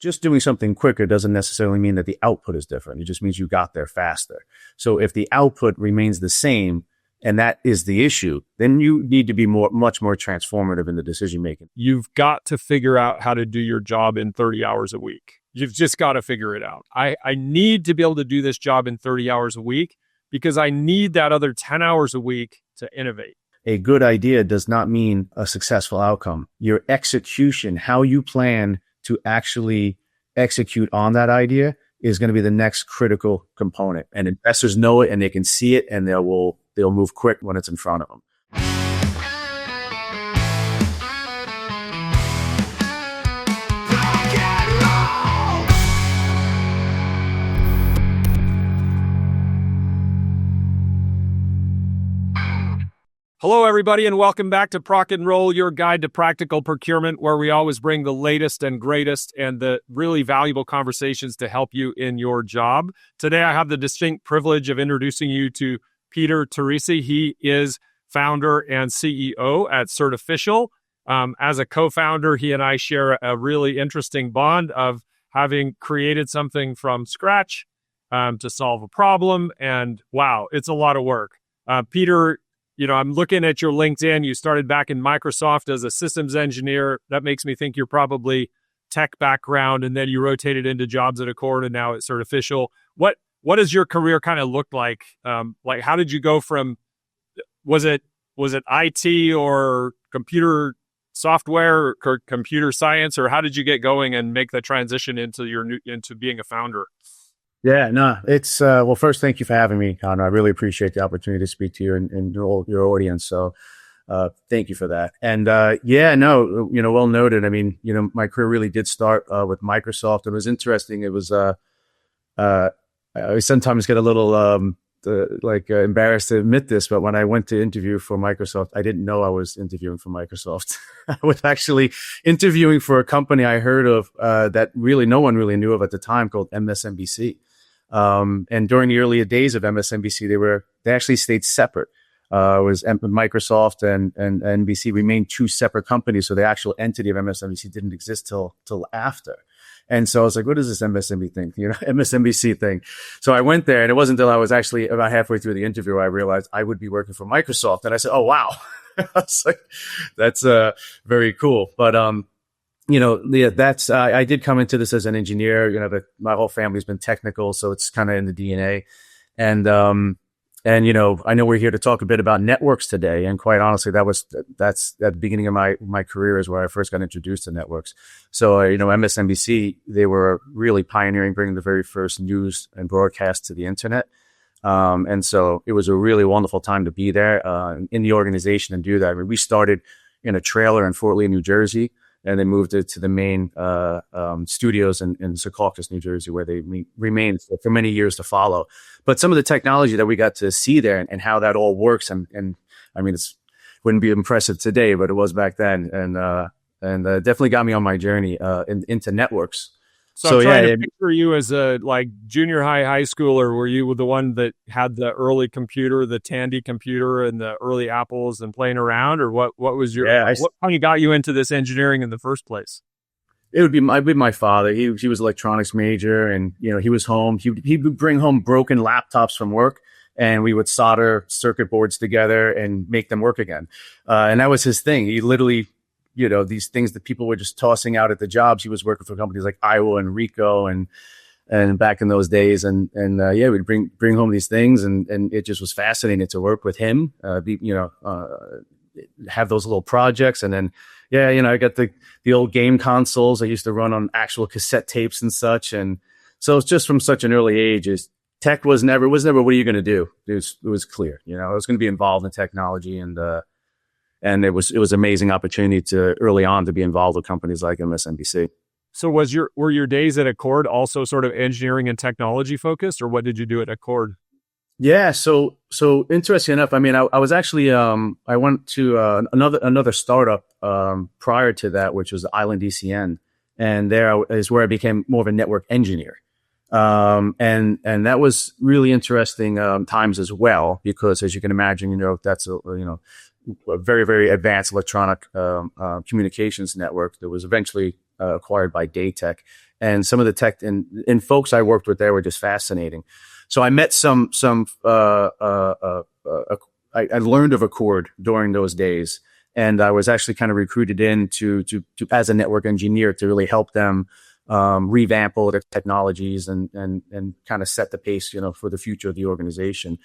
just doing something quicker doesn't necessarily mean that the output is different. It just means you got there faster. So if the output remains the same, and that is the issue, then you need to be much more transformative in the decision making. You've got to figure out how to do your job in 30 hours a week. You've just got to figure it out. I need to be able to do this job in 30 hours a week because I need that other 10 hours a week to innovate. A good idea does not mean a successful outcome. Your execution, how you plan to actually execute on that idea, is going to be the next critical component. And investors know it and they can see it, and they'll move quick when it's in front of them. Hello, everybody, and welcome back to Proc-N-Roll, your guide to practical procurement, where we always bring the latest and greatest and the really valuable conversations to help you in your job. Today, I have the distinct privilege of introducing you to Peter Teresi. He is founder and CEO at Certificial. As a co-founder, he and I share a really interesting bond of having created something from scratch to solve a problem. And wow, it's a lot of work. Peter, I'm looking at your LinkedIn. You started back in Microsoft as a systems engineer. That makes me think you're probably tech background, and then you rotated into jobs at ACORD and now at Certificial. What does your career kind of look like? Like, how did you go from, was it IT or computer software or computer science, or how did you get going and make the transition into being a founder? Yeah, no, it's, well, first, thank you for having me, Conrad. I really appreciate the opportunity to speak to you and your audience. So, thank you for that. And, well noted. I mean, my career really did start, with Microsoft. It was interesting. It was, I sometimes get a little, embarrassed to admit this, but when I went to interview for Microsoft, I didn't know I was interviewing for Microsoft. I was actually interviewing for a company I heard of, that really no one really knew of at the time, called MSNBC. And during the earlier days of MSNBC, they actually stayed separate. It was Microsoft and NBC remained two separate companies. So the actual entity of MSNBC didn't exist till after. And so I was like, what is this MSNBC thing? So I went there, and it wasn't until I was actually about halfway through the interview, I realized I would be working for Microsoft. And I said, oh, wow. I was like, that's, very cool. But, I did come into this as an engineer. My whole family's been technical, so it's kind of in the DNA. And I know we're here to talk a bit about networks today. And quite honestly, that's at the beginning of my career is where I first got introduced to networks. So, MSNBC, they were really pioneering bringing the very first news and broadcast to the internet. And so it was a really wonderful time to be there, in the organization and do that. I mean, we started in a trailer in Fort Lee, New Jersey, and then moved it to the main studios in Secaucus, New Jersey, where they remained for many years to follow. But some of the technology that we got to see there and how that all works, and I mean, it wouldn't be impressive today, but it was back then, and definitely got me on my journey into networks. So I'm trying to picture you as a junior high schooler. Were you the one that had the early computer, the Tandy computer, and the early Apples and playing around, or what was your? How you got you into this engineering in the first place? It would be my father. He was electronics major, and he was home. He would bring home broken laptops from work, and we would solder circuit boards together and make them work again. And that was his thing. He literally, these things that people were just tossing out at the jobs. He was working for companies like Iowa and Rico and back in those days. And we'd bring home these things, and it just was fascinating to work with him, have those little projects. And then, I got the old game consoles I used to run on actual cassette tapes and such. And so it's just from such an early age, tech was never, what are you going to do? It was clear, I was going to be involved in technology, and it was an amazing opportunity early on to be involved with companies like MSNBC. So were your days at ACORD also sort of engineering and technology focused, or what did you do at ACORD? Yeah. So interesting enough, I mean, I was actually, I went to another startup prior to that, which was Island ECN. And there is where I became more of a network engineer. And that was really interesting times as well, because as you can imagine, that's a very, very advanced electronic communications network that was eventually acquired by Daytech. And some of the tech and folks I worked with there were just fascinating. So I met I learned of ACORD during those days, and I was actually kind of recruited in to as a network engineer to really help them revamp all their technologies and kind of set the pace, for the future of the organization.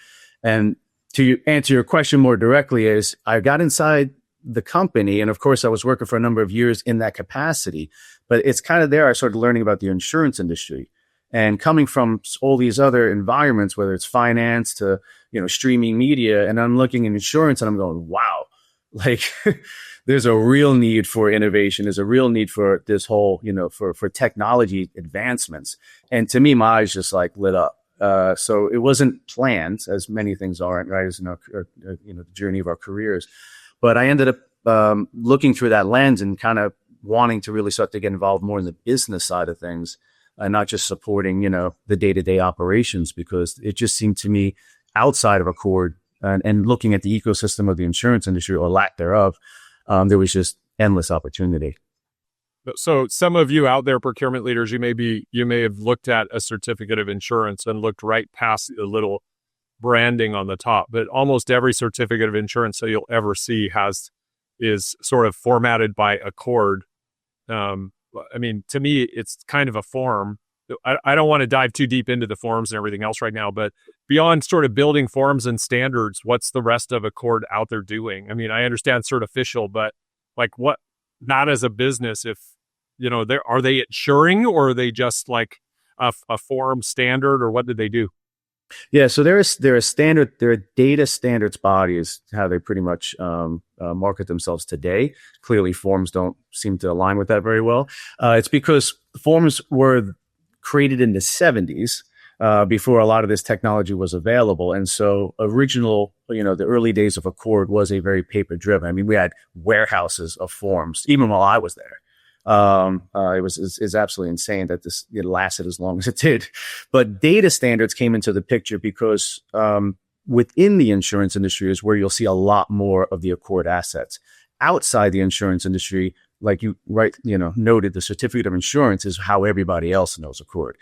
And to answer your question more directly, is I got inside the company, and of course I was working for a number of years in that capacity, but it's kind of there I started learning about the insurance industry. And coming from all these other environments, whether it's finance to, streaming media, and I'm looking at insurance and I'm going, wow, like there's a real need for innovation. There's a real need for this whole, for technology advancements. And to me, my eyes just like lit up. So it wasn't planned, as many things aren't, right? As the journey of our careers. But I ended up looking through that lens and kind of wanting to really start to get involved more in the business side of things, and not just supporting, the day-to-day operations, because it just seemed to me outside of ACORD and looking at the ecosystem of the insurance industry, or lack thereof, there was just endless opportunity. So some of you out there, procurement leaders, you may have looked at a certificate of insurance and looked right past the little branding on the top, but almost every certificate of insurance that you'll ever see is sort of formatted by ACORD. I mean, to me, it's kind of a form. I don't want to dive too deep into the forms and everything else right now, but beyond sort of building forms and standards, what's the rest of ACORD out there doing? I mean, I understand Certificial, but like what, not as a business, if, are they insuring, or are they just like a form standard, or what did they do? Yeah, so there are data standards bodies, how they pretty much market themselves today. Clearly, forms don't seem to align with that very well. It's because forms were created in the 70s before a lot of this technology was available. And so the early days of ACORD was a very paper-driven. I mean, we had warehouses of forms, even while I was there. It's absolutely insane that it lasted as long as it did. But data standards came into the picture because within the insurance industry is where you'll see a lot more of the ACORD assets. Outside the insurance industry, like you noted, the certificate of insurance is how everybody else knows ACORD,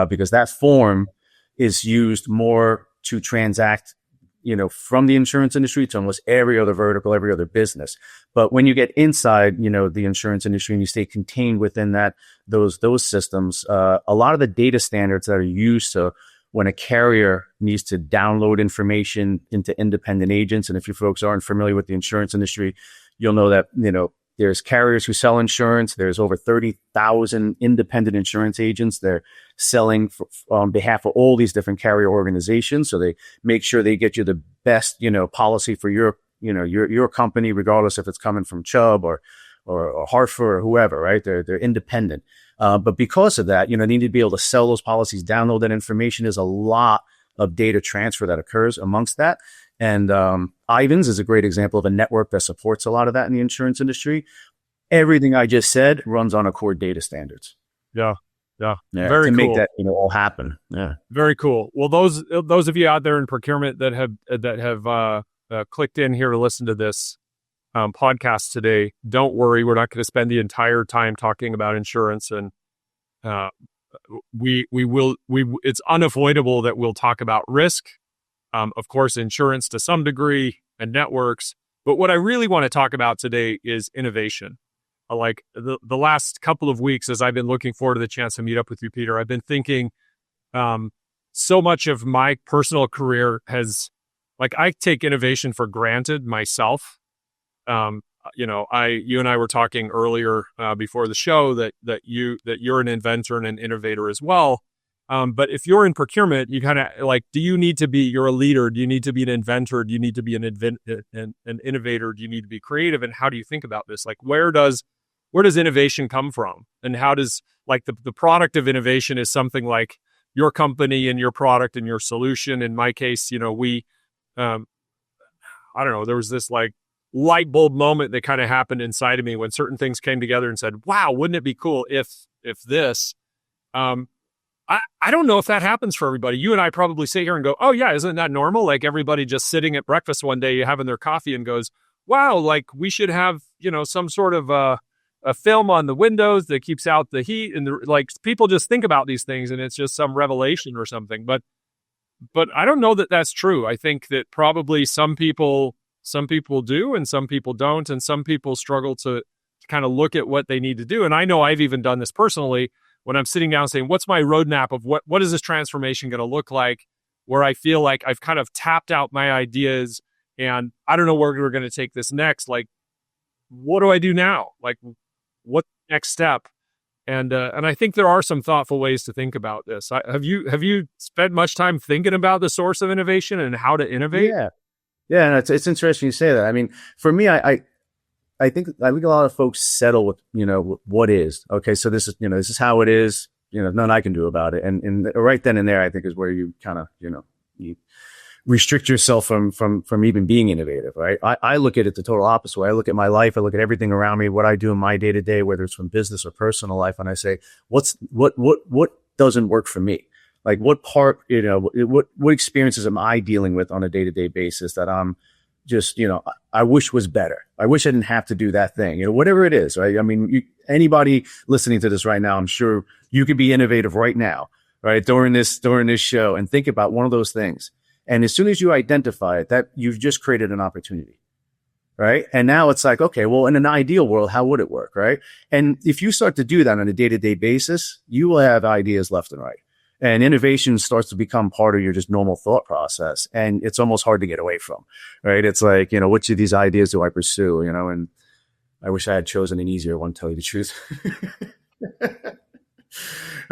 because that form is used more to transact from the insurance industry to almost every other vertical, every other business. But when you get inside, the insurance industry, and you stay contained within those systems, a lot of the data standards that are used to when a carrier needs to download information into independent agents. And if you folks aren't familiar with the insurance industry, you'll know that, there's carriers who sell insurance. There's over 30,000 independent insurance agents. They're selling on behalf of all these different carrier organizations. So they make sure they get you the best, policy for your company, regardless if it's coming from Chubb or Hartford or whoever, right? They're independent. But because of that, they need to be able to sell those policies, download that information. There's a lot of data transfer that occurs amongst that. And Ivans is a great example of a network that supports a lot of that in the insurance industry. Everything I just said runs on ACORD data standards. Yeah. Very to make that all happen. Yeah, very cool. Well, those of you out there in procurement that have clicked in here to listen to this podcast today, don't worry, we're not going to spend the entire time talking about insurance, and it's unavoidable that we'll talk about risk. Of course, insurance to some degree, and networks. But what I really want to talk about today is innovation. Like the last couple of weeks, as I've been looking forward to the chance to meet up with you, Peter, I've been thinking so much of my personal career I take innovation for granted myself. You and I were talking earlier before the show that you're an inventor and an innovator as well. But if you're in procurement, you kind of you're a leader. Do you need to be an inventor? Do you need to be an innovator? Do you need to be creative? And how do you think about this? Like, where does innovation come from? And how does the product of innovation is something like your company and your product and your solution. In my case, we, I don't know, there was this light bulb moment that kind of happened inside of me when certain things came together and said, wow, wouldn't it be cool if this, I don't know if that happens for everybody. You and I probably sit here and go, oh yeah, isn't that normal? Like everybody just sitting at breakfast one day, having their coffee and goes, wow, we should have, some sort of a film on the windows that keeps out the heat, and like people just think about these things and it's just some revelation or something. But I don't know that that's true. I think that probably some people do and some people don't, and some people struggle to kind of look at what they need to do. And I know I've even done this personally when I'm sitting down saying, what's my roadmap of what is this transformation going to look like, where I feel like I've kind of tapped out my ideas and I don't know where we're going to take this next. Like, what do I do now? Like, what's the next step? And I think there are some thoughtful ways to think about this. Have you spent much time thinking about the source of innovation and how to innovate? Yeah, and it's interesting you say that. I mean, for me, I think a lot of folks settle with, what is. Okay, so this is how it is. Nothing I can do about it. And right then and there, I think is where you kind of, you restrict yourself from even being innovative, right? I look at it the total opposite way. I look at my life, I look at everything around me, what I do in my day to day, whether it's from business or personal life, and I say, what doesn't work for me? Like what part, what experiences am I dealing with on a day to day basis that I'm just, I wish was better. I wish I didn't have to do that thing, whatever it is, right? I mean, anybody listening to this right now, I'm sure you could be innovative right now, right? During this show, and think about one of those things. And as soon as you identify it, that you've just created an opportunity, right? And now it's like, okay, well, in an ideal world, how would it work, right? And if you start to do that on a day-to-day basis, you will have ideas left and right. And innovation starts to become part of your just normal thought process. And it's almost hard to get away from, right? It's like, which of these ideas do I pursue, and I wish I had chosen an easier one, to tell you the truth.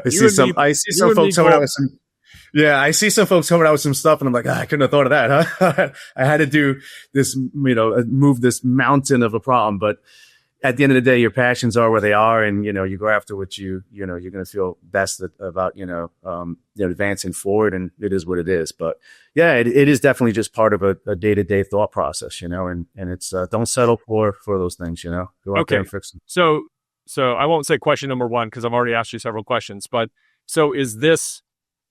I see some folks coming out with some. Yeah, I see some folks coming out with some stuff, and I'm like, I couldn't have thought of that, huh? I had to do this, move this mountain of a problem. But at the end of the day, your passions are where they are, and you go after what you're going to feel best about, advancing forward, and it is what it is. But yeah, it is definitely just part of a day-to-day thought process, and it's don't settle for those things, go out there and fix them. So I won't say question number one because I've already asked you several questions, but so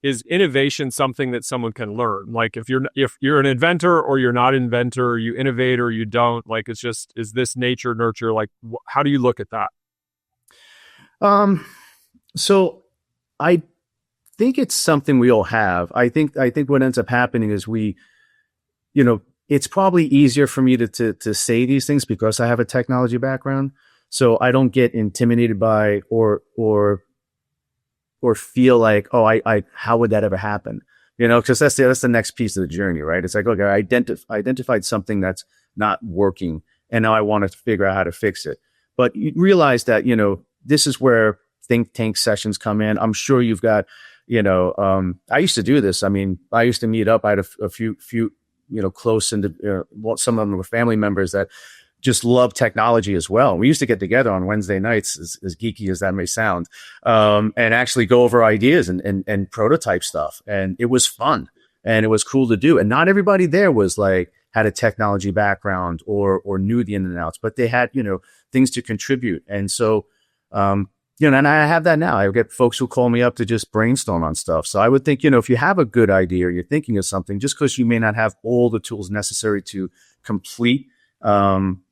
is innovation something that someone can learn? Like if you're an inventor or you're not an inventor, you innovate or you don't, like is this nature, nurture? Like how do you look at that? So I think it's something we all have. I think what ends up happening is it's probably easier for me to say these things because I have a technology background. So I don't get intimidated by or feel like, how would that ever happen? Because that's the next piece of the journey, right? It's like, okay, I identified something that's not working, and now I want to figure out how to fix it. But you realize that, this is where think tank sessions come in. I'm sure you've got, I used to do this. I mean, I used to meet up. I had a few, close and some of them were family members that just love technology as well. We used to get together on Wednesday nights, as geeky as that may sound, and actually go over ideas and prototype stuff. And it was fun and it was cool to do. And not everybody there was like, had a technology background or knew the ins and outs, but they had, things to contribute. And so, and I have that now. I get folks who call me up to just brainstorm on stuff. So I would think, if you have a good idea or you're thinking of something, just because you may not have all the tools necessary to complete,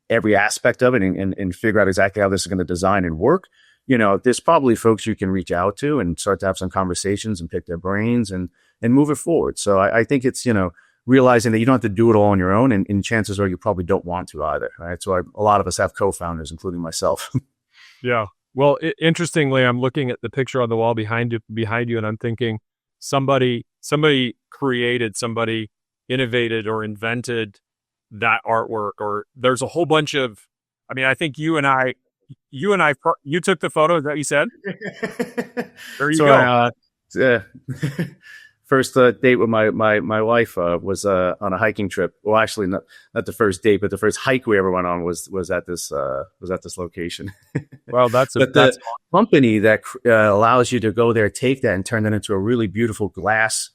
every aspect of it and figure out exactly how this is going to design and work, there's probably folks you can reach out to and start to have some conversations and pick their brains and move it forward. So I think it's, realizing that you don't have to do it all on your own, and chances are you probably don't want to either, right? So a lot of us have co-founders, including myself. Yeah. Well, interestingly, I'm looking at the picture on the wall behind you, and I'm thinking somebody innovated or invented that artwork, or there's a whole bunch of, I mean, I think you took the photo, is that what you said? There you go. First date with my wife was on a hiking trip. Well, actually not the first date, but the first hike we ever went on was at this location. Well, that's the company that allows you to go there, take that and turn that into a really beautiful glass,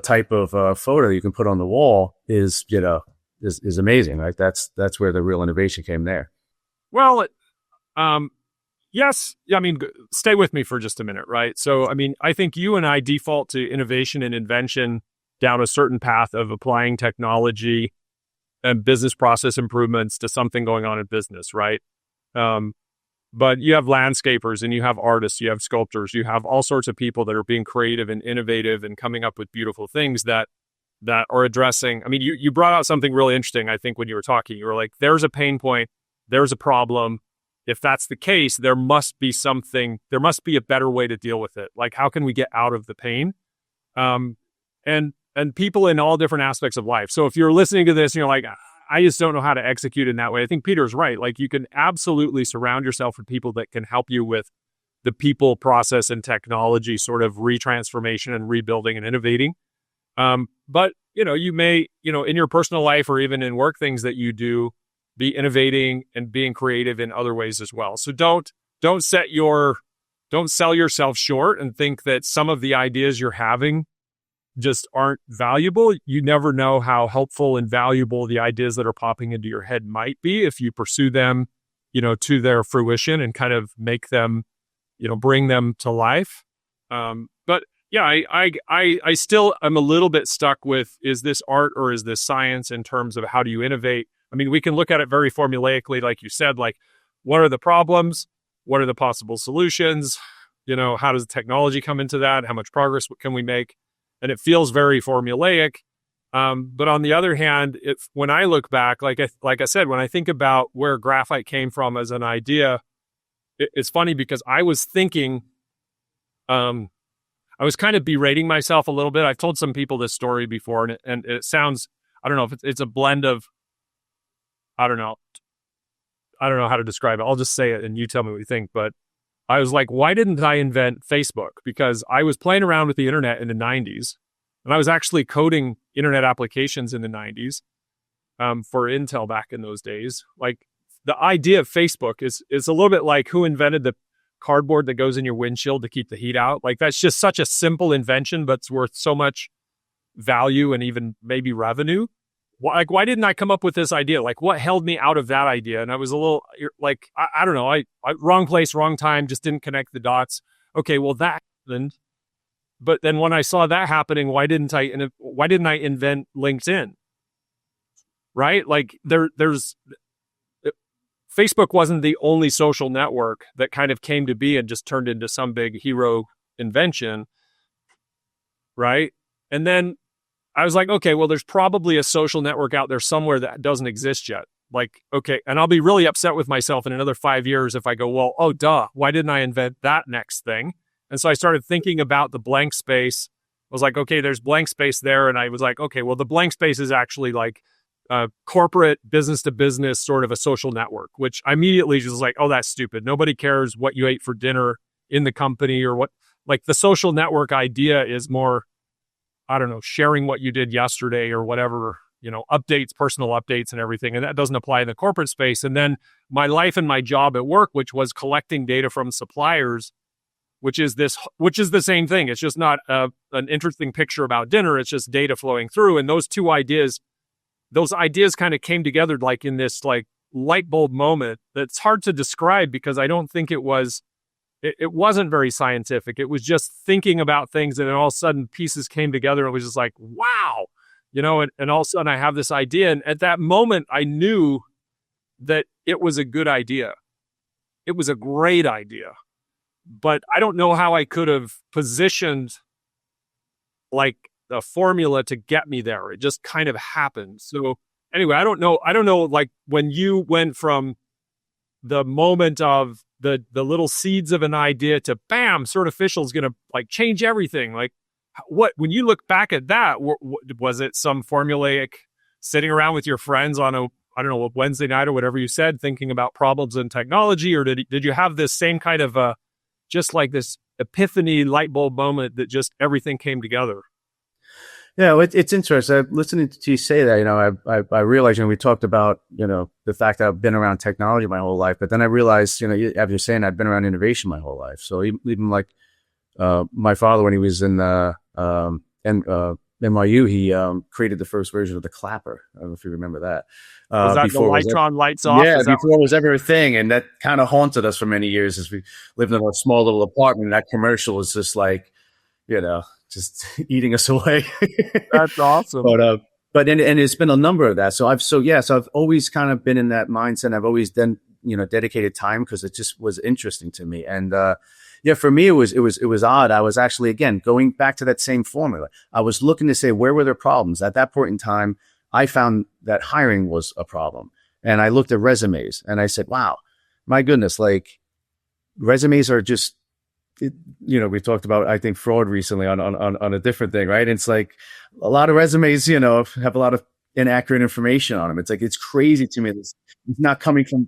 type of photo you can put on the wall is amazing, right? That's where the real innovation came there. Well, yes. I mean, stay with me for just a minute, right? So, I mean, I think you and I default to innovation and invention down a certain path of applying technology and business process improvements to something going on in business, right? But you have landscapers and you have artists, you have sculptors, you have all sorts of people that are being creative and innovative and coming up with beautiful things that are addressing. I mean, you brought out something really interesting. I think when you were talking, you were like, there's a pain point, there's a problem. If that's the case, there must be a better way to deal with it. Like, how can we get out of the pain? And people in all different aspects of life. So if you're listening to this and you're like, I just don't know how to execute in that way, I think Peter's right. Like, you can absolutely surround yourself with people that can help you with the people, process, and technology sort of retransformation and rebuilding and innovating. But, you may, in your personal life or even in work things that you do, be innovating and being creative in other ways as well. So don't sell yourself short and think that some of the ideas you're having just aren't valuable. You never know how helpful and valuable the ideas that are popping into your head might be if you pursue them, to their fruition and kind of make them, bring them to life. But yeah, I still am a little bit stuck with, is this art or is this science in terms of how do you innovate? I mean, we can look at it very formulaically, like you said, like, what are the problems? What are the possible solutions? How does the technology come into that? How much progress can we make? And it feels very formulaic. But on the other hand, when I look back, like I said, when I think about where graphite came from as an idea, it's funny because I was thinking, I was kind of berating myself a little bit. I've told some people this story before, and it sounds, I don't know if it's a blend of, I don't know how to describe it. I'll just say it and you tell me what you think. But I was like, why didn't I invent Facebook? Because I was playing around with the internet in the 90s, and I was actually coding internet applications in the 90s for Intel back in those days. Like, the idea of Facebook is a little bit like who invented the cardboard that goes in your windshield to keep the heat out. Like, that's just such a simple invention, but it's worth so much value and even maybe revenue. Why didn't I come up with this idea? Like, what held me out of that idea? And I was a little like, I don't know, I wrong place, wrong time, just didn't connect the dots. Okay, well, that happened. But then when I saw that happening, why didn't I invent LinkedIn? Right? Like, there's Facebook wasn't the only social network that kind of came to be and just turned into some big hero invention. Right? And then I was like, okay, well, there's probably a social network out there somewhere that doesn't exist yet. Like, okay, and I'll be really upset with myself in another 5 years if I go, well, oh, duh, why didn't I invent that next thing? And so I started thinking about the blank space. I was like, okay, there's blank space there. And I was like, okay, well, the blank space is actually like corporate business to business sort of a social network, which I immediately just was like, oh, that's stupid. Nobody cares what you ate for dinner in the company or what. Like, the social network idea is more, I don't know, sharing what you did yesterday or whatever, updates, personal updates and everything. And that doesn't apply in the corporate space. And then my life and my job at work, which was collecting data from suppliers, which is the same thing. It's just not an interesting picture about dinner. It's just data flowing through. And those ideas kind of came together like in this like light bulb moment that's hard to describe because I don't think it wasn't very scientific. It was just thinking about things, and then all of a sudden pieces came together. And it was just like, wow, and all of a sudden I have this idea. And at that moment, I knew that it was a good idea. It was a great idea. But I don't know how I could have positioned like the formula to get me there. It just kind of happened. So anyway, I don't know, like when you went from the moment of the little seeds of an idea to bam, Certificial is going to like change everything. Like, when you look back at that, was it some formulaic sitting around with your friends on a Wednesday night or whatever you said, thinking about problems in technology? Or did you have this same kind of just like this epiphany light bulb moment that just everything came together? Yeah, it's interesting. Listening to you say that, I realized, we talked about, the fact that I've been around technology my whole life, but then I realized, after you're saying I've been around innovation my whole life. So even like my father, when he was in NYU, he created the first version of the clapper. I don't know if you remember that. Was that the lights on, lights off? Yeah, before it was ever a thing. And that kind of haunted us for many years as we lived in a small little apartment. And that commercial was just like, just eating us away. That's awesome. But and it's been a number of that. So I've always kind of been in that mindset. I've always then dedicated time because it just was interesting to me. And for me, it was odd. I was actually, again, going back to that same formula. I was looking to say, where were there problems? At that point in time, I found that hiring was a problem. And I looked at resumes and I said, wow, my goodness, like resumes are just, we talked about, I think, fraud recently on a different thing, right? It's like a lot of resumes, have a lot of inaccurate information on them. It's like, it's crazy to me. It's not coming from,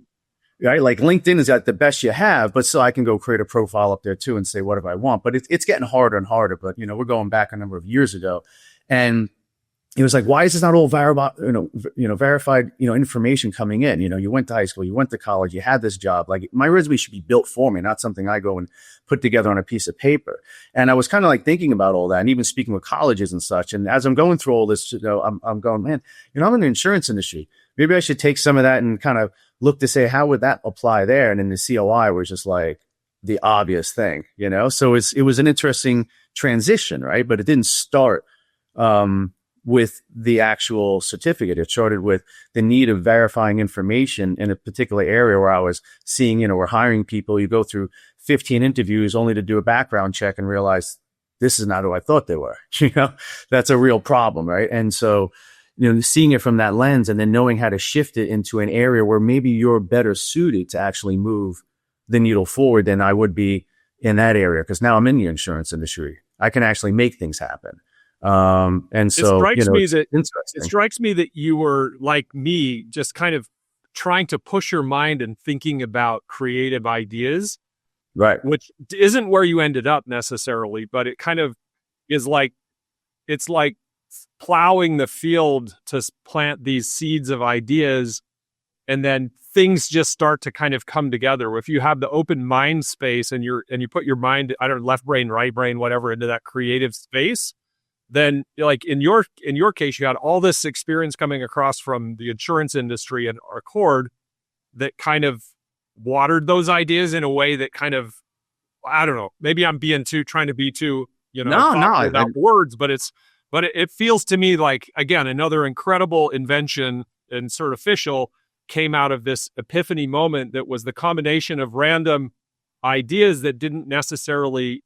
right? Like LinkedIn is at the best you have, but still I can go create a profile up there too and say whatever I want. But it's getting harder and harder. But, we're going back a number of years ago. And it was like, why is this not all verified, information coming in? You went to high school, you went to college, you had this job. Like my resume should be built for me, not something I go and put together on a piece of paper. And I was kind of like thinking about all that and even speaking with colleges and such. And as I'm going through all this, I'm going, man, I'm in the insurance industry. Maybe I should take some of that and kind of look to say, how would that apply there? And in the COI was just like the obvious thing, So it was an interesting transition, right? But it didn't start, with the actual certificate. It started with the need of verifying information in a particular area where I was seeing, we're hiring people. You go through 15 interviews only to do a background check and realize this is not who I thought they were. That's a real problem, right? And so, seeing it from that lens and then knowing how to shift it into an area where maybe you're better suited to actually move the needle forward than I would be in that area. Because now I'm in the insurance industry. I can actually make things happen. And so it strikes me that you were like me, just kind of trying to push your mind and thinking about creative ideas, right? Which isn't where you ended up necessarily, but it kind of is like, it's like plowing the field to plant these seeds of ideas. And then things just start to kind of come together. If you have the open mind space and you put your mind, left brain, right brain, whatever, into that creative space, then like in your case, you had all this experience coming across from the insurance industry and ACORD that kind of watered those ideas in a way that kind of, I don't know, maybe I'm trying to be too, without words, but it feels to me like, again, another incredible invention in Certificial came out of this epiphany moment that was the combination of random ideas that didn't necessarily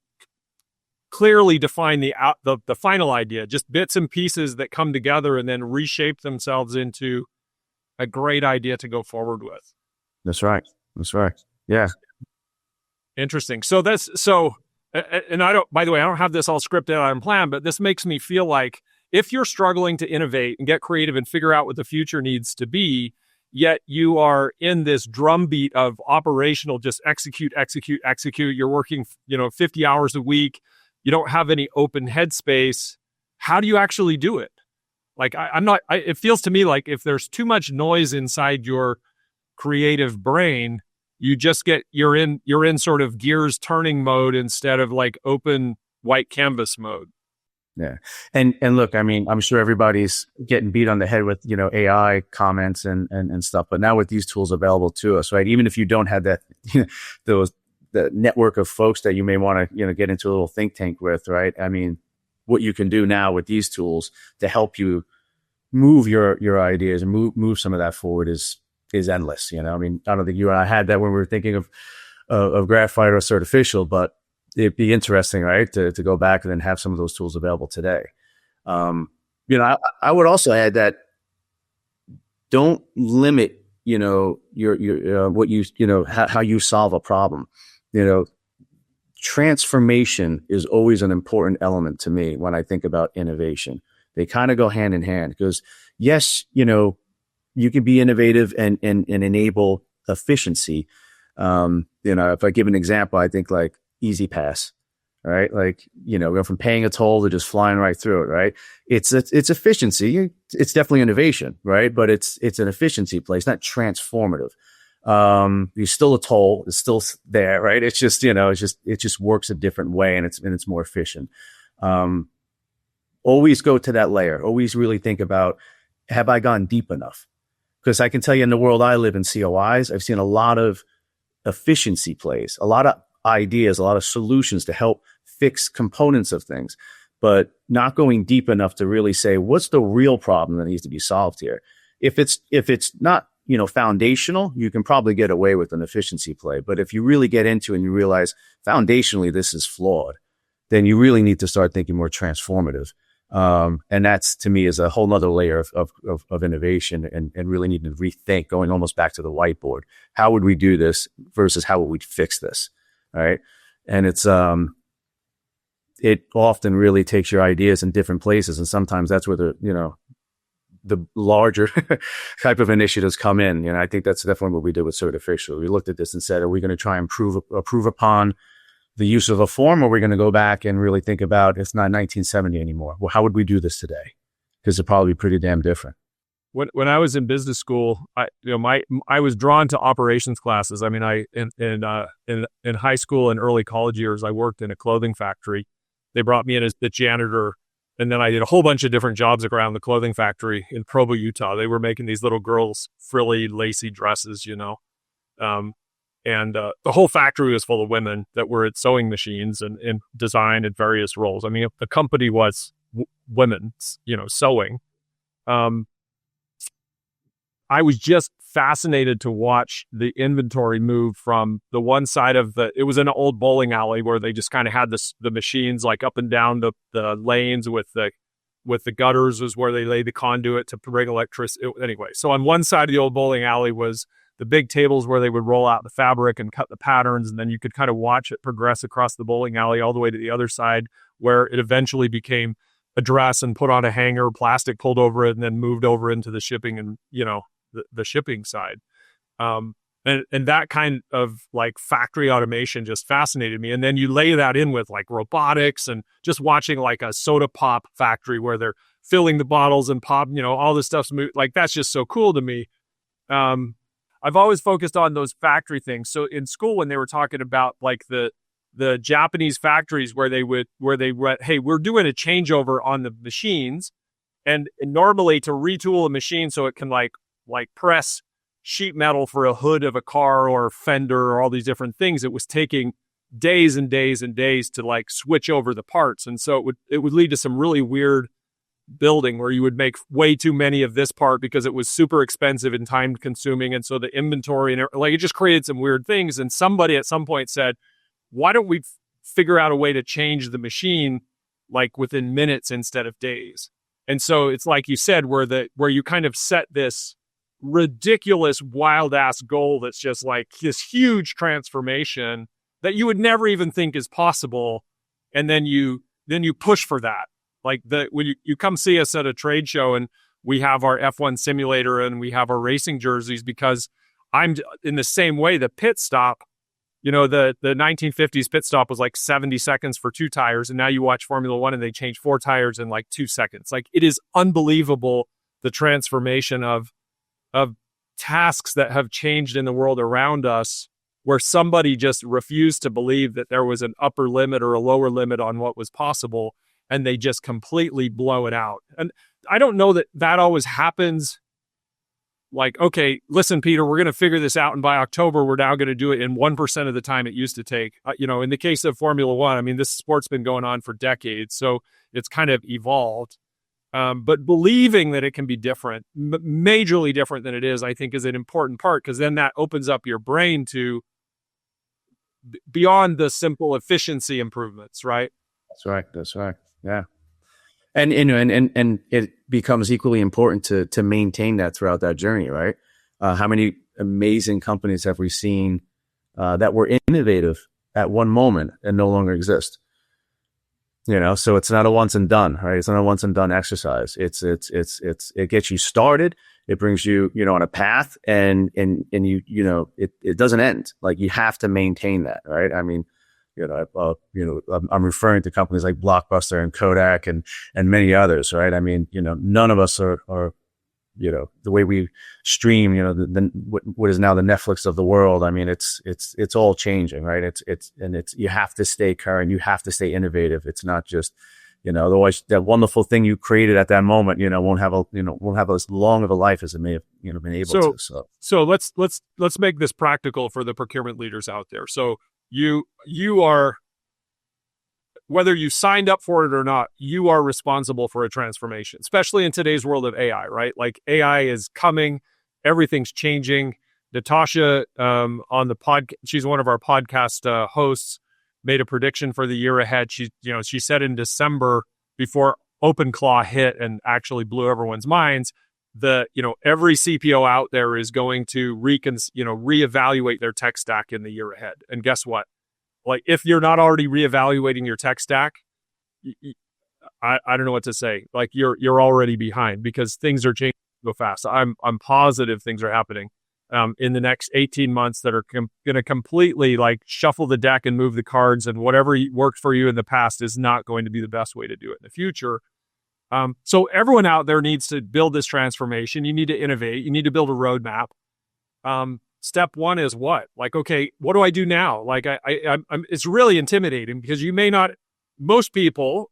clearly define the final idea, just bits and pieces that come together and then reshape themselves into a great idea to go forward with. That's right. Yeah. Interesting. And by the way, I don't have this all scripted out and planned, but this makes me feel like if you're struggling to innovate and get creative and figure out what the future needs to be, yet you are in this drumbeat of operational, just execute. You're working, 50 hours a week. You don't have any open headspace. How do you actually do it? Like it feels to me like if there's too much noise inside your creative brain, you're in sort of gears turning mode instead of like open white canvas mode. Yeah. And look, I mean, I'm sure everybody's getting beat on the head with, AI comments and stuff, but now with these tools available to us, right? Even if you don't have that, the network of folks that you may want to, get into a little think tank with, right? I mean, what you can do now with these tools to help you move your ideas and move some of that forward is endless. I mean, I don't think you and I had that when we were thinking of Graphite or Certificial, but it'd be interesting, right? To go back and then have some of those tools available today. I would also add that don't limit, your what how you solve a problem. Transformation is always an important element to me when I think about innovation. They kind of go hand in hand because yes, you can be innovative and enable efficiency. If I give an example, I think like Easy Pass, right? Like, go from paying a toll to just flying right through it, right? It's efficiency. It's definitely innovation, right? But it's an efficiency play. It's not transformative. You're still a toll. It's still there, right? It's just, it just works a different way and it's more efficient. Always go to that layer. Always really think about, have I gone deep enough? Because I can tell you in the world I live in COIs, I've seen a lot of efficiency plays, a lot of ideas, a lot of solutions to help fix components of things, but not going deep enough to really say, what's the real problem that needs to be solved here? If it's not foundational, you can probably get away with an efficiency play. But if you really get into it and you realize foundationally this is flawed, then you really need to start thinking more transformative. And that's, to me, is a whole nother layer of innovation and really need to rethink, going almost back to the whiteboard. How would we do this versus how would we fix this? All right. And it often really takes your ideas in different places. And sometimes that's where the larger type of initiatives come in. I think that's definitely what we did with Certificial. We looked at this and said, are we going to try and improve upon the use of a form, or are we going to go back and really think about, it's not 1970 anymore? Well, how would we do this today? Because it'd probably be pretty damn different. When I was in business school, I was drawn to operations classes. I mean, in high school and early college years, I worked in a clothing factory. They brought me in as the janitor, and then I did a whole bunch of different jobs around the clothing factory in Provo, Utah. They were making these little girls' frilly, lacy dresses, And the whole factory was full of women that were at sewing machines and design and various roles. I mean, the company was women, sewing. I was just fascinated to watch the inventory move from the one side of it was an old bowling alley where they just kind of had the machines like up and down the lanes with the gutters was where they laid the conduit to bring electricity. Anyway, so on one side of the old bowling alley was the big tables where they would roll out the fabric and cut the patterns, and then you could kind of watch it progress across the bowling alley all the way to the other side, where it eventually became a dress and put on a hanger, plastic pulled over it, and then moved over into the shipping and, the shipping side. And that kind of like factory automation just fascinated me. And then you lay that in with like robotics and just watching like a soda pop factory where they're filling the bottles and pop, all this stuff's like, that's just so cool to me. I've always focused on those factory things. So in school, when they were talking about like the Japanese factories where they went, hey, we're doing a changeover on the machines, and normally to retool a machine so it can like press sheet metal for a hood of a car or a fender or all these different things, it was taking days and days and days to like switch over the parts, and so it would lead to some really weird building where you would make way too many of this part because it was super expensive and time consuming. And so the inventory and like, it just created some weird things. And somebody at some point said, why don't we figure out a way to change the machine like within minutes instead of days? And so it's like you said, where you kind of set this ridiculous wild ass goal that's just like this huge transformation that you would never even think is possible. And then you push for that. Like when you come see us at a trade show and we have our F1 simulator and we have our racing jerseys, because I'm in the same way. The pit stop, the 1950s pit stop was like 70 seconds for 2 tires. And now you watch Formula One and they change 4 tires in like 2 seconds. Like, it is unbelievable, the transformation of tasks that have changed in the world around us, where somebody just refused to believe that there was an upper limit or a lower limit on what was possible, and they just completely blow it out. And I don't know that always happens. Like, okay, listen, Peter, we're going to figure this out, and by October, we're now going to do it in 1% of the time it used to take. In the case of Formula One, I mean, this sport's been going on for decades, so it's kind of evolved. But believing that it can be different, majorly different than it is, I think is an important part, because then that opens up your brain to beyond the simple efficiency improvements, right? That's right. Yeah. And it becomes equally important to maintain that throughout that journey, right? How many amazing companies have we seen that were innovative at one moment and no longer exist? So it's not a once and done, right? It's not a once and done exercise. It gets you started. It brings you, on a path, and it doesn't end. Like, you have to maintain that, right? I mean, I'm referring to companies like Blockbuster and Kodak and many others, right? I mean, none of us are the way we stream, what is now the Netflix of the world. I mean, it's all changing, right? You have to stay current. You have to stay innovative. It's not just, otherwise that wonderful thing you created at that moment, won't have as long of a life as it may have, been able to. So let's make this practical for the procurement leaders out there. So you are, whether you signed up for it or not, you are responsible for a transformation, especially in today's world of AI, right? Like, AI is coming, everything's changing. Natasha on the pod, she's one of our podcast hosts, made a prediction for the year ahead. She said in December, before OpenClaw hit and actually blew everyone's minds, every CPO out there is going to reevaluate their tech stack in the year ahead. And guess what? Like, if you're not already reevaluating your tech stack, I don't know what to say. Like, you're already behind, because things are changing so fast. I'm positive things are happening in the next 18 months that are going to completely like shuffle the deck and move the cards, and whatever worked for you in the past is not going to be the best way to do it in the future. So everyone out there needs to build this transformation. You need to innovate. You need to build a roadmap. Step one is what? Like, okay, what do I do now? Like, it's really intimidating, because most people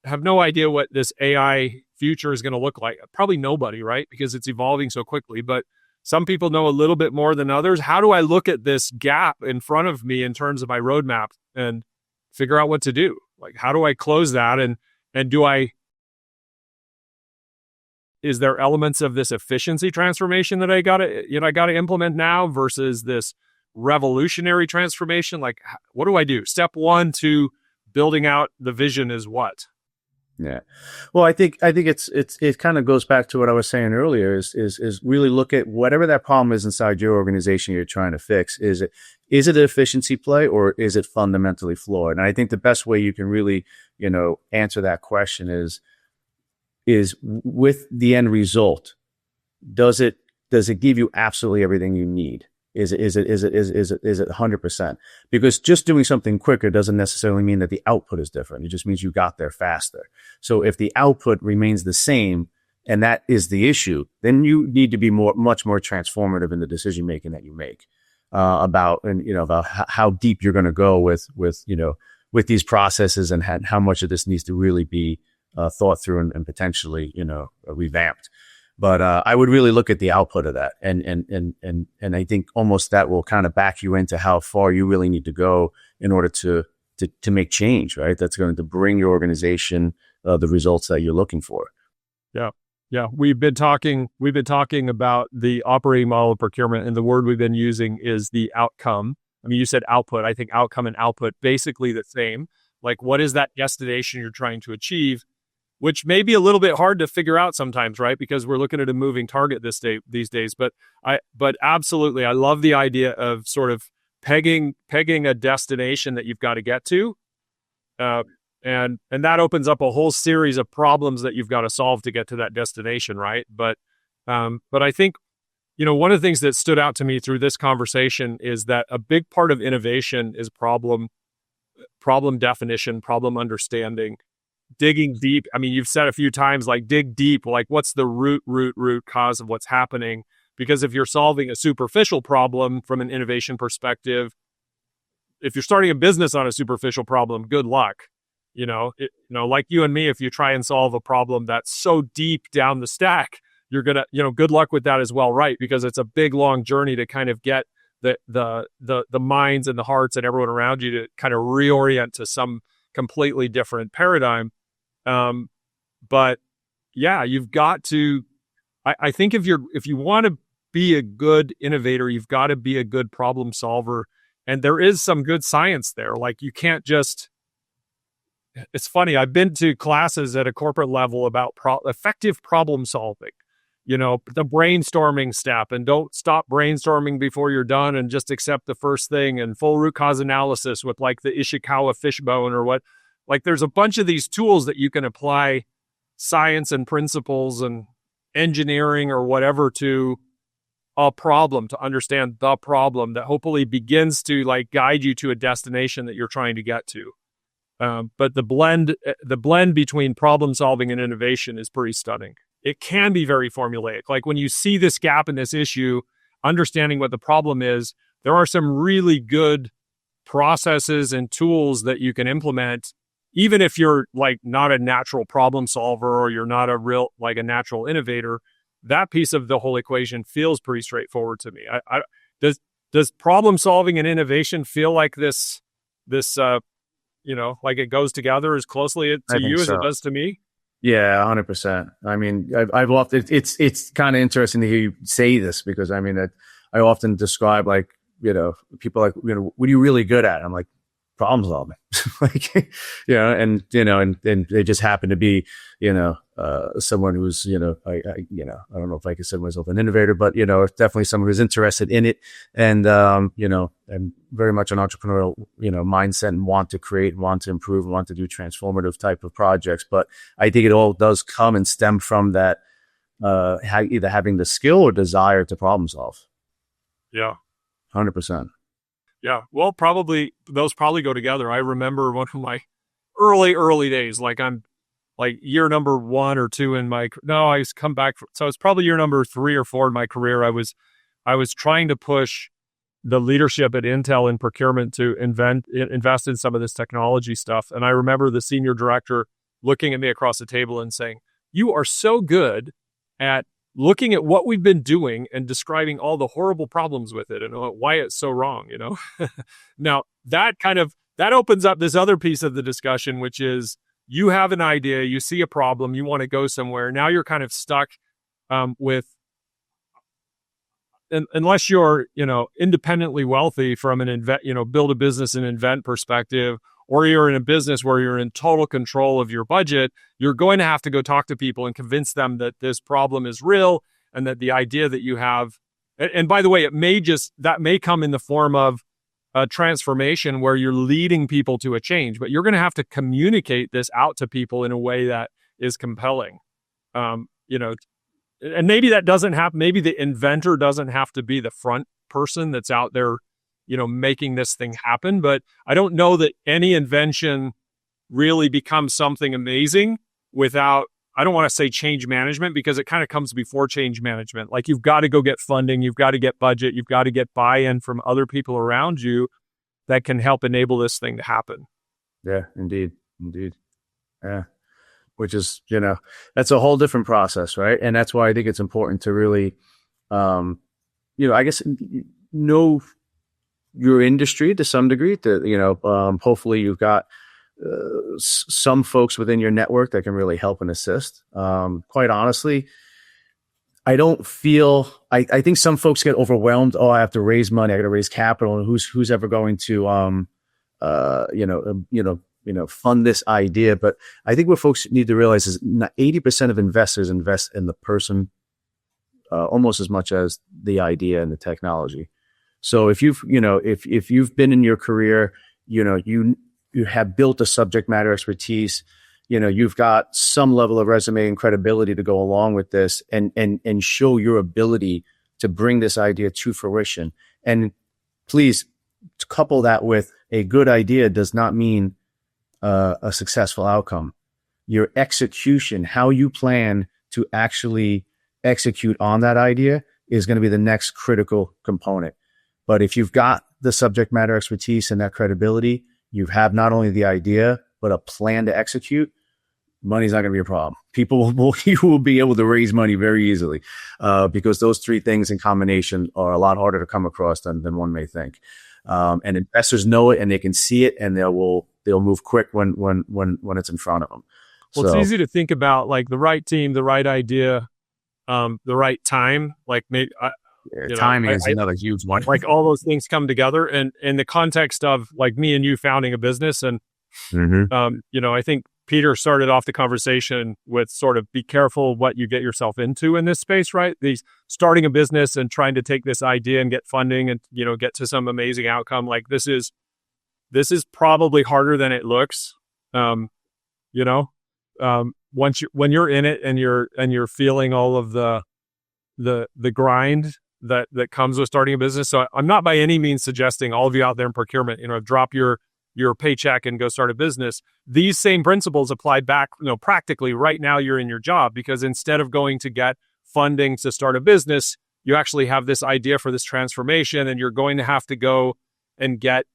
have no idea what this AI future is going to look like. Probably nobody, right? Because it's evolving so quickly, but some people know a little bit more than others. How do I look at this gap in front of me in terms of my roadmap and figure out what to do? Like, how do I close that? And is there elements of this efficiency transformation that I got to implement now versus this revolutionary transformation? Like, what do I do? Step one to building out the vision is what? Yeah. Well, I think it kind of goes back to what I was saying earlier, is really look at whatever that problem is inside your organization you're trying to fix. Is it an efficiency play, or is it fundamentally flawed? And I think the best way you can really, answer that question is with the end result, does it give you absolutely everything you need? Is it 100%? Because just doing something quicker doesn't necessarily mean that the output is different. It just means you got there faster. So if the output remains the same, and that is the issue, then you need to be much more transformative in the decision making that you make about how deep you're going to go with these processes, and how much of this needs to really be thought through and potentially revamped. But I would really look at the output of that, and I think almost that will kind of back you into how far you really need to go in order to make change, right? That's going to bring your organization the results that you're looking for. Yeah. We've been talking about the operating model of procurement, and the word we've been using is the outcome. I mean, you said output. I think outcome and output basically the same. Like, what is that destination you're trying to achieve? Which may be a little bit hard to figure out sometimes, right? Because we're looking at a moving target these days. But absolutely, I love the idea of sort of pegging a destination that you've got to get to, and that opens up a whole series of problems that you've got to solve to get to that destination, right? But I think one of the things that stood out to me through this conversation is that a big part of innovation is problem definition, problem understanding. Digging deep. I mean, you've said a few times, like, dig deep, like, what's the root cause of what's happening? Because if you're solving a superficial problem from an innovation perspective, if you're starting a business on a superficial problem, good luck. Like you and me, if you try and solve a problem that's so deep down the stack, you're going to, good luck with that as well, right? Because it's a big, long journey to kind of get the minds and the hearts and everyone around you to kind of reorient to some completely different paradigm. But yeah, you've got to, I think if you want to be a good innovator, you've got to be a good problem solver. And there is some good science there. Like, you can't just, it's funny. I've been to classes at a corporate level about effective problem solving, the brainstorming step, and don't stop brainstorming before you're done and just accept the first thing, and full root cause analysis with like the Ishikawa fishbone or what. Like, there's a bunch of these tools that you can apply science and principles and engineering or whatever to a problem, to understand the problem that hopefully begins to like guide you to a destination that you're trying to get to. But the blend between problem solving and innovation is pretty stunning. It can be very formulaic. Like, when you see this gap in this issue, understanding what the problem is, there are some really good processes and tools that you can implement, even if you're like not a natural problem solver, or you're not a natural innovator. That piece of the whole equation feels pretty straightforward to me. Does problem solving and innovation feel like this like it goes together as closely to you as it does to me? Yeah, 100%. I mean, I've often, it's kind of interesting to hear you say this because I mean, I often describe like, people like, what are you really good at? I'm like, problem solving. Like, and they just happen to be, someone who's, I don't know if I consider myself an innovator, but, definitely someone who's interested in it and, and very much an entrepreneurial, mindset and want to create, want to improve, want to do transformative type of projects. But I think it all does come and stem from that, either having the skill or desire to problem solve. Yeah. 100%. Yeah. Well, those probably go together. I remember one of my early days, like I'm like year number 1 or 2 in I was come back. So it's probably year number 3 or 4 in my career. I was trying to push the leadership at Intel in procurement to invest in some of this technology stuff. And I remember the senior director looking at me across the table and saying, "You are so good at looking at what we've been doing and describing all the horrible problems with it and why it's so wrong." Now that opens up this other piece of the discussion, which is you have an idea, you see a problem, you want to go somewhere. Now you're kind of stuck with, unless you're, independently wealthy from an build a business and invent perspective, or you're in a business where you're in total control of your budget, you're going to have to go talk to people and convince them that this problem is real and that the idea that you have, and by the way, that may come in the form of a transformation where you're leading people to a change, but you're going to have to communicate this out to people in a way that is compelling. And maybe that doesn't happen. Maybe the inventor doesn't have to be the front person that's out there, making this thing happen. But I don't know that any invention really becomes something amazing without, I don't want to say change management, because it kind of comes before change management. Like you've got to go get funding, you've got to get budget, you've got to get buy-in from other people around you that can help enable this thing to happen. Yeah, indeed. Yeah. Which is, that's a whole different process, right? And that's why I think it's important to really, I guess, know your industry to some degree. Hopefully you've got some folks within your network that can really help and assist. Quite honestly, I don't feel. I think some folks get overwhelmed. Oh, I have to raise money. I got to raise capital, and who's ever going to, fund this idea. But I think what folks need to realize is 80% of investors invest in the person almost as much as the idea and the technology. So if you've been in your career, you have built a subject matter expertise, you've got some level of resume and credibility to go along with this and show your ability to bring this idea to fruition. And please couple that with a good idea does not mean a successful outcome. Your execution, how you plan to actually execute on that idea, is going to be the next critical component. But if you've got the subject matter expertise and that credibility, you have not only the idea, but a plan to execute, money's not going to be a problem. You will be able to raise money very easily because those 3 things in combination are a lot harder to come across than one may think. And investors know it and they can see it and they'll move quick when it's in front of them. Well, it's easy to think about like the right team, the right idea, the right time, like maybe, timing is another huge one. Like all those things come together, and in the context of like me and you founding a business, and I think Peter started off the conversation with sort of be careful what you get yourself into in this space, right? These starting a business and trying to take this idea and get funding and get to some amazing outcome. Like this is probably harder than it looks. When you're in it and you're feeling all of the grind that comes with starting a business. So I'm not by any means suggesting all of you out there in procurement, drop your paycheck and go start a business. These same principles apply back, practically right now you're in your job, because instead of going to get funding to start a business, you actually have this idea for this transformation, and you're going to have to go and get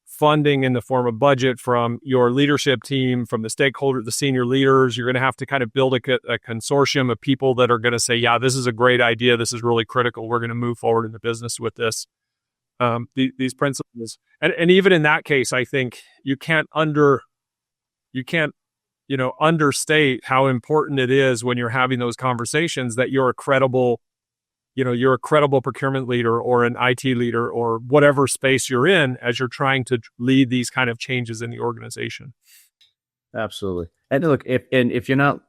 funding in the form of budget from your leadership team, from the stakeholder, the senior leaders. You're going to have to kind of build a consortium of people that are going to say, yeah, this is a great idea. This is really critical. We're going to move forward in the business with this. These principles. And even in that case, I think you can't understate how important it is when you're having those conversations that you're a credible procurement leader or an IT leader or whatever space you're in as you're trying to lead these kind of changes in the organization. Absolutely. And look, if you're not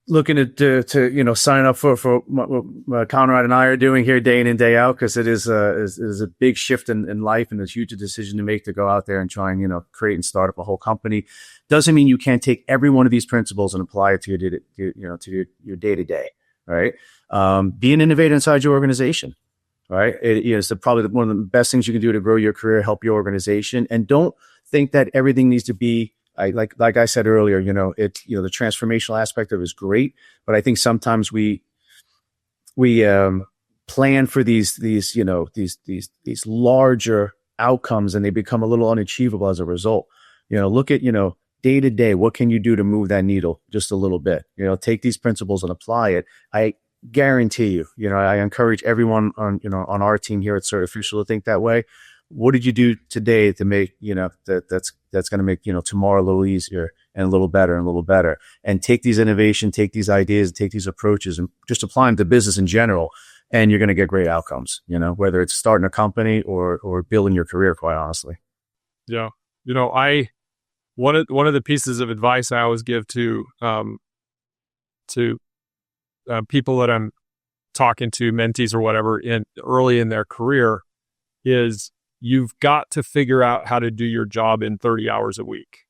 looking to sign up for what Conrad and I are doing here day in and day out, because it is a big shift in life and a huge decision to make to go out there and try and create and start up a whole company. Doesn't mean you can't take every one of these principles and apply it to your day to day. Right? Be an innovator inside your organization. Right? It is probably one of the best things you can do to grow your career, help your organization, and don't think that everything needs to be. Like I said earlier, the transformational aspect of it is great, but I think sometimes we plan for these larger outcomes, and they become a little unachievable as a result. Look at day to day, what can you do to move that needle just a little bit? Take these principles and apply it. I guarantee you, I encourage everyone on our team here at Certificial to think that way. What did you do today to make, that's going to make, tomorrow a little easier and a little better, and take these innovations, take these ideas, take these approaches and just apply them to business in general. And you're going to get great outcomes, whether it's starting a company or building your career, quite honestly. Yeah. One of the pieces of advice I always give to people that I'm talking to, mentees or whatever, early in their career is, you've got to figure out how to do your job in 30 hours a week.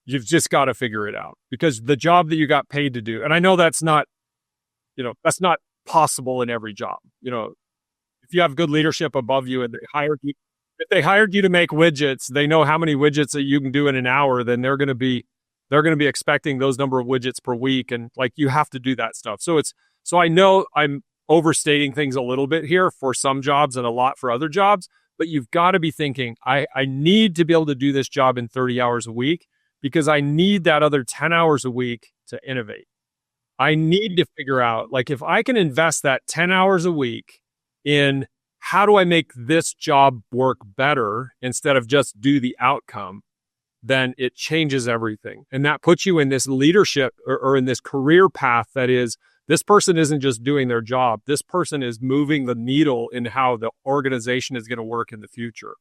You've just got to figure it out, because the job that you got paid to do, and I know that's not possible in every job. If you have good leadership above you and if they hired you to make widgets, they know how many widgets that you can do in an hour, then they're going to be expecting those number of widgets per week. And you have to do that stuff. So I know I'm overstating things a little bit here for some jobs and a lot for other jobs, but you've got to be thinking, I need to be able to do this job in 30 hours a week, because I need that other 10 hours a week to innovate. I need to figure out, if I can invest that 10 hours a week in how do I make this job work better instead of just do the outcome, then it changes everything. And that puts you in this leadership or in this career path that is, this person isn't just doing their job. This person is moving the needle in how the organization is going to work in the future.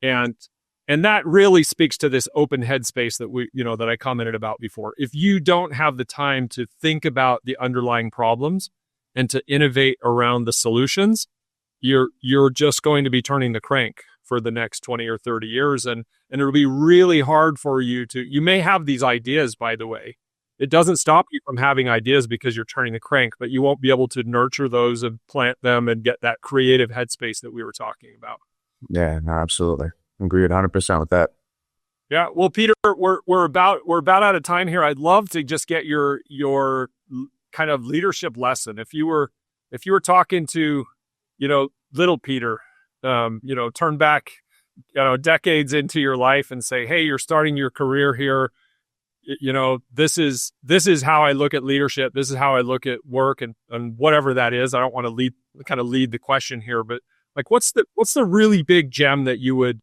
And that really speaks to this open headspace that I commented about before. If you don't have the time to think about the underlying problems and to innovate around the solutions, you're just going to be turning the crank for the next 20 or 30 years. And it'll be really hard for you you may have these ideas, by the way. It doesn't stop you from having ideas because you're turning the crank, but you won't be able to nurture those and plant them and get that creative headspace that we were talking about. Yeah, no, absolutely. Agreed 100% with that. Yeah. Well, Peter, we're about out of time here. I'd love to just get your kind of leadership lesson. If you were talking to, little Peter, turn back, decades into your life and say, hey, you're starting your career here. This is how I look at leadership. This is how I look at work and whatever that is. I don't want to lead the question here, but what's the really big gem that you would,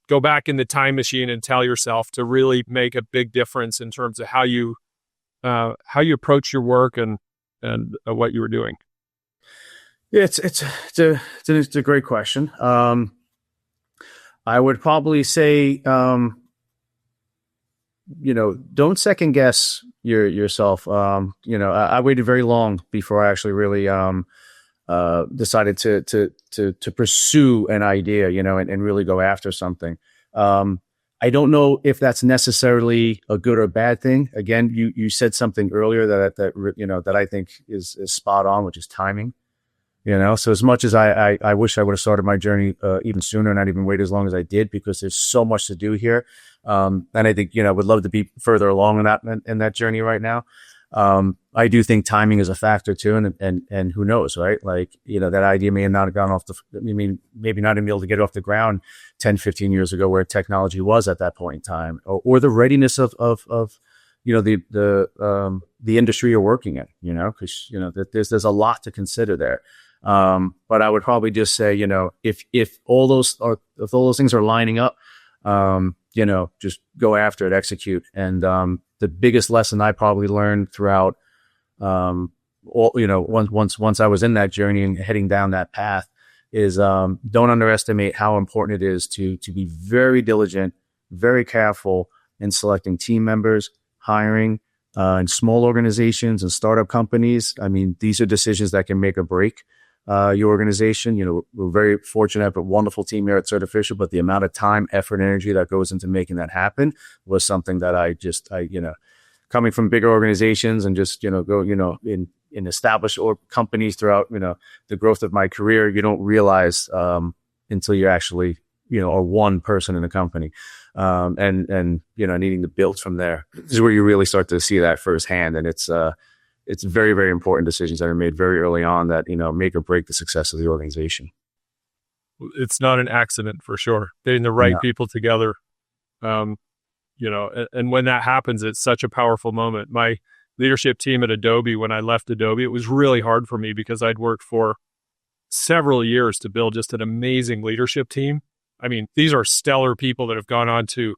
go back in the time machine and tell yourself to really make a big difference in terms of how you approach your work and what you were doing? Yeah, it's a great question. I would probably say, don't second guess yourself. I waited very long before I actually really decided to pursue an idea, and really go after something. I don't know if that's necessarily a good or bad thing. Again, you said something earlier that I think is spot on, which is timing. So as much as I wish I would have started my journey even sooner and not even wait as long as I did, because there's so much to do here. And I think, would love to be further along in that journey right now. I do think timing is a factor too. And who knows, right? That idea may not have gone maybe not even be able to get it off the ground 10, 15 years ago where technology was at that point in time, or the readiness of the industry you're working in, because, there's a lot to consider there. But I would probably just say, if all those things are lining up, just go after it, execute. And the biggest lesson I probably learned throughout, once I was in that journey and heading down that path, is don't underestimate how important it is to be very diligent, very careful in selecting team members, hiring, in small organizations and startup companies. I mean, these are decisions that can make or break your organization. We're very fortunate to have a wonderful team here at Certificial, but the amount of time, effort, and energy that goes into making that happen was something that I coming from bigger organizations and just, in established companies throughout, the growth of my career, you don't realize until you're actually, are one person in a company. And needing to build from there. This is where you really start to see that firsthand. And it's very, very important decisions that are made very early on that, make or break the success of the organization. It's not an accident for sure. Getting the right people together, and when that happens, it's such a powerful moment. My leadership team at Adobe, when I left Adobe, it was really hard for me because I'd worked for several years to build just an amazing leadership team. I mean, these are stellar people that have gone on to,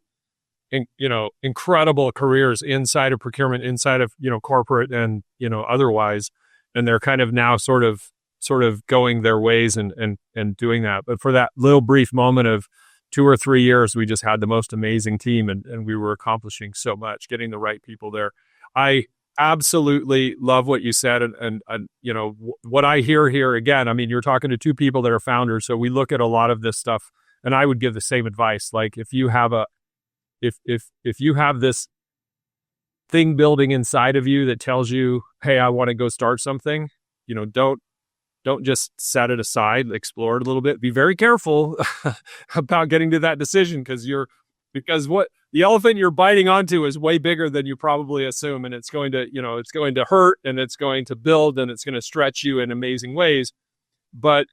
incredible careers inside of procurement, inside of, corporate and, otherwise. And they're kind of now sort of going their ways and doing that. But for that little brief moment of 2 or 3 years, we just had the most amazing team and we were accomplishing so much, getting the right people there. I absolutely love what you said. And what I hear here again, I mean, you're talking to 2 people that are founders. So we look at a lot of this stuff. And I would give the same advice. Like if you have if you have this thing building inside of you that tells you, hey, I want to go start something, don't just set it aside, explore it a little bit. Be very careful about getting to that decision because what the elephant you're biting onto is way bigger than you probably assume. And it's going to hurt and it's going to build and it's going to stretch you in amazing ways. But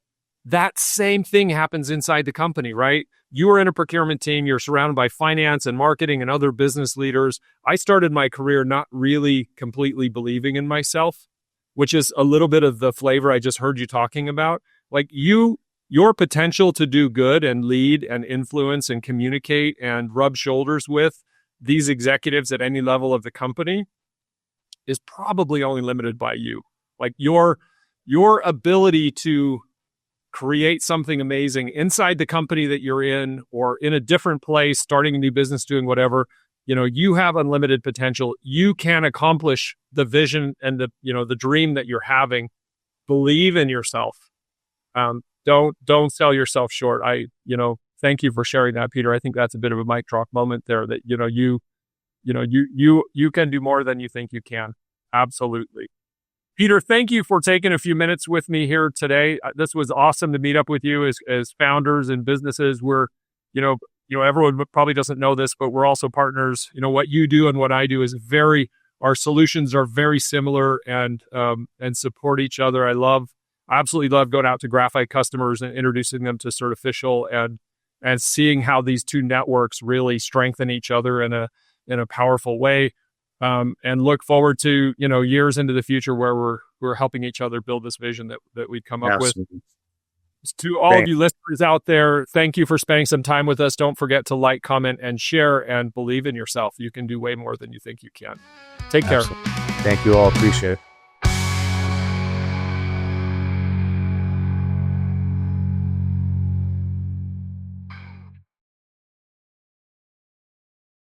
that same thing happens inside the company, right? You are in a procurement team. You're surrounded by finance and marketing and other business leaders. I started my career not really completely believing in myself, which is a little bit of the flavor I just heard you talking about. Like your potential to do good and lead and influence and communicate and rub shoulders with these executives at any level of the company is probably only limited by you. Like your ability to create something amazing inside the company that you're in or in a different place, starting a new business, doing whatever, you have unlimited potential. You can accomplish the vision and the dream that you're having. Believe in yourself. Don't sell yourself short. Thank you for sharing that, Peter. I think that's a bit of a mic drop moment there that, you can do more than you think you can. Absolutely. Peter, thank you for taking a few minutes with me here today. This was awesome to meet up with you as founders and businesses. We're, everyone probably doesn't know this, but we're also partners. What you do and what I do is our solutions are very similar and support each other. I absolutely love going out to Graphite customers and introducing them to Certificial and seeing how these 2 networks really strengthen each other in a powerful way. And look forward to, years into the future where we're helping each other build this vision that we've come up with. To all of you listeners out there, thank you for spending some time with us. Don't forget to like, comment, and share, and believe in yourself. You can do way more than you think you can. Take care. Thank you all. Appreciate it.